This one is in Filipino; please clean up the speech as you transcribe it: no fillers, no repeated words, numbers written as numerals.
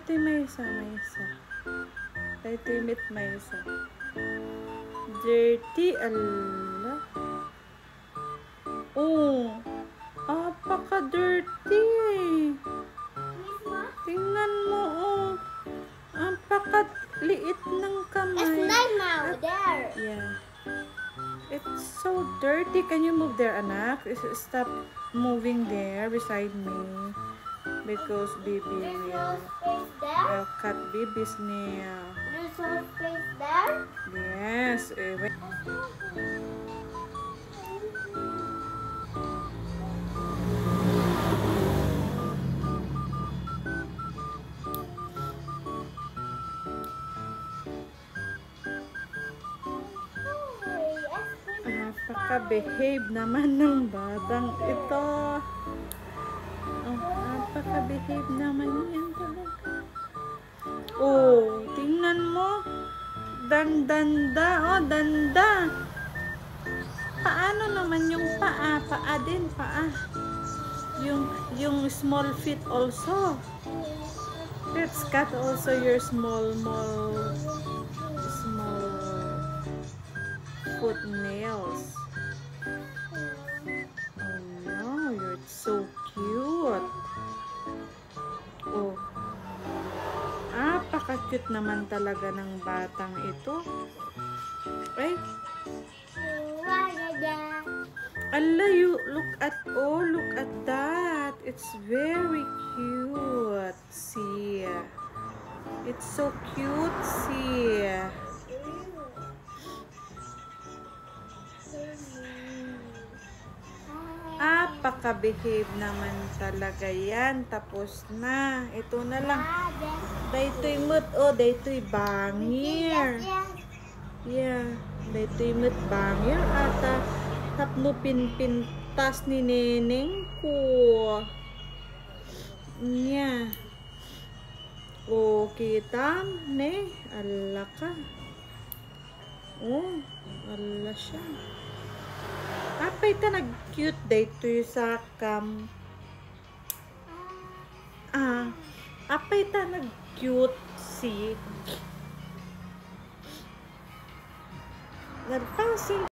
Daytoy maysa. Daytoy mit maysa. Dirty, Allah. Oh, apaka-dirty. Tingnan mo, oh. Apaka-liit ng kamay. It's like now, there. Yeah. It's so dirty. Can you move there, anak? Stop moving there beside me. Because baby There's no will space there. cut baby's nail. There's no space there. Yes. Napaka-behave naman ng batang ito. Oh, napaka-behave naman yan talaga. Oh, tingnan mo. Danda. Oh, danda. Paano naman yung paa? Paa din, paa. Yung small feet also. Let's cut also your small foot nails. Oh no, you're so cute. Oh. Apaka-cute naman talaga ng batang ito. Ay. Allah, you look at that. It's very cute. See. It's so cute. See. Apaka-behave naman talaga yan. Tapos na. Ito na lang. Daytoy mut. Oh, daytoy bangir. Yeah. Daytoy mut bangir. Ata tapno pintas ni neneng ko. Yeah. Oh, kita ne. Allah ka. Oh, Allah siya. Apay ta nag-cute daytoy sa kam. Apay ta nag-cute si. Nagpasin